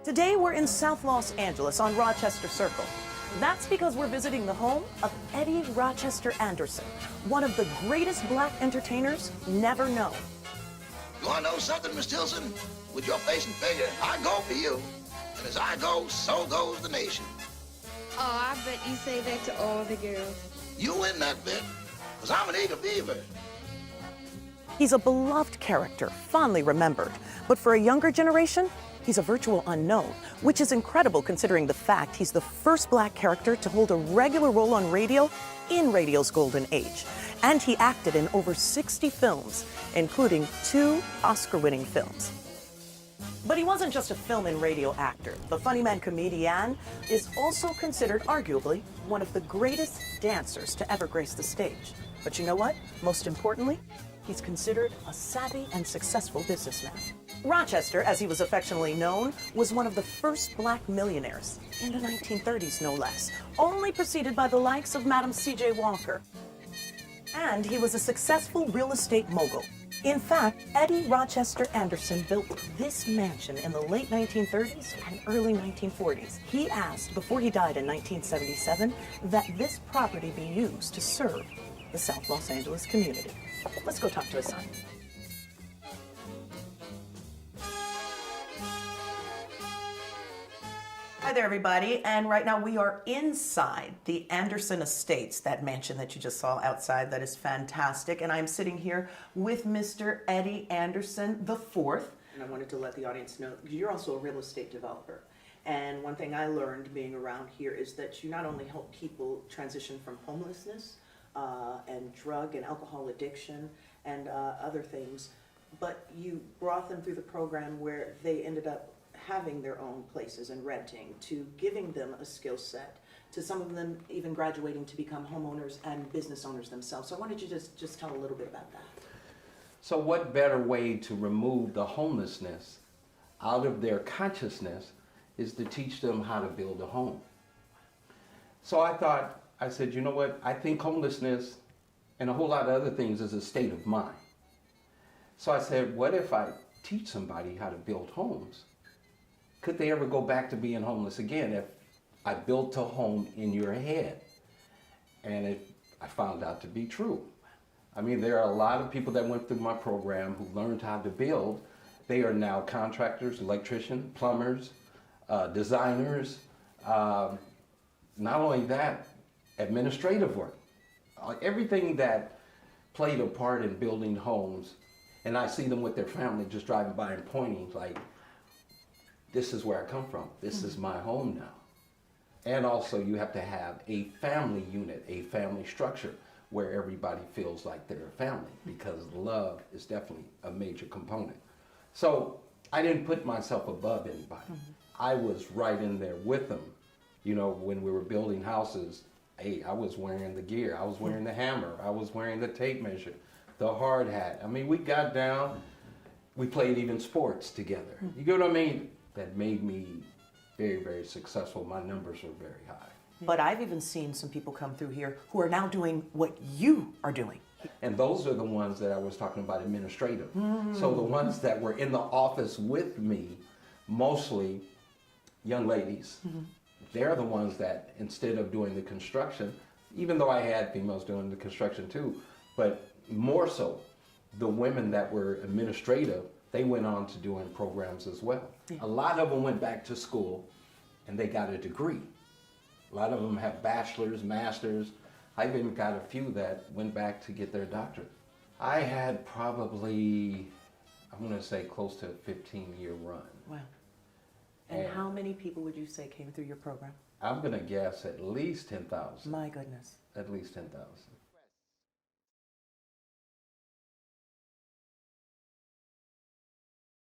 Today we're in South Los Angeles on Rochester Circle. That's because we're visiting the home of Eddie Rochester Anderson, one of the greatest black entertainers never known. You want to know something, Miss Tilson? With your face and figure, I go for you. And as I go, so goes the nation. Oh, I bet you say that to all the girls. You win that bit, because I'm an eager beaver. He's a beloved character, fondly remembered. But for a younger generation, he's a virtual unknown, which is incredible considering the fact he's the first black character to hold a regular role on radio in radio's golden age. And he acted in over 60 films, including 2 Oscar-winning films. But he wasn't just a film and radio actor. The funny man comedian is also considered arguably one of the greatest dancers to ever grace the stage. But you know what? Most importantly, he's considered a savvy and successful businessman. Rochester, as he was affectionately known, was one of the first black millionaires in the 1930s, no less, only preceded by the likes of Madam C.J. Walker. And he was a successful real estate mogul. In fact, Eddie Rochester Anderson built this mansion in the late 1930s and early 1940s. He asked, before he died in 1977, that this property be used to serve the South Los Angeles community. Let's go talk to his son. Hi there, everybody, and right now we are inside the Anderson Estates, that mansion that you just saw outside. That is fantastic, and I'm sitting here with Mr. Eddie Anderson IV, and I wanted to let the audience know you're also a real estate developer. And one thing I learned being around here is that you not only help people transition from homelessness and drug and alcohol addiction and other things, but you brought them through the program where they ended up having their own places and renting, to giving them a skill set, to some of them even graduating to become homeowners and business owners themselves. So I wanted you to just tell a little bit about that. So what better way to remove the homelessness out of their consciousness is to teach them how to build a home. So I said, you know what, I think homelessness and a whole lot of other things is a state of mind. So I said, what if I teach somebody how to build homes? Could they ever go back to being homeless again if I built a home in your head? And I found out to be true. I mean, there are a lot of people that went through my program who learned how to build. They are now contractors, electricians, plumbers, designers. Not only that, administrative work. Everything that played a part in building homes. And I see them with their family just driving by and pointing like, this is where I come from. This is my home now. And also you have to have a family unit, a family structure where everybody feels like they're a family, because love is definitely a major component. So I didn't put myself above anybody. I was right in there with them. You know, when we were building houses, hey, I was wearing the gear, I was wearing the hammer, I was wearing the tape measure, the hard hat. I mean, we got down, we played even sports together. You get what I mean? That made me very, very successful. My numbers were very high. But I've even seen some people come through here who are now doing what you are doing. And those are the ones that I was talking about, administrative. So the ones that were in the office with me, mostly young ladies, they're the ones that, instead of doing the construction, even though I had females doing the construction too, but more so, the women that were administrative, they went on to doing programs as well. A lot of them went back to school and they got a degree. A lot of them have bachelor's, master's. I've even got a few that went back to get their doctorate. I had probably, I'm gonna say close to a 15-year run. Wow. And how many people would you say came through your program? I'm gonna guess at least 10,000. My goodness. At least 10,000.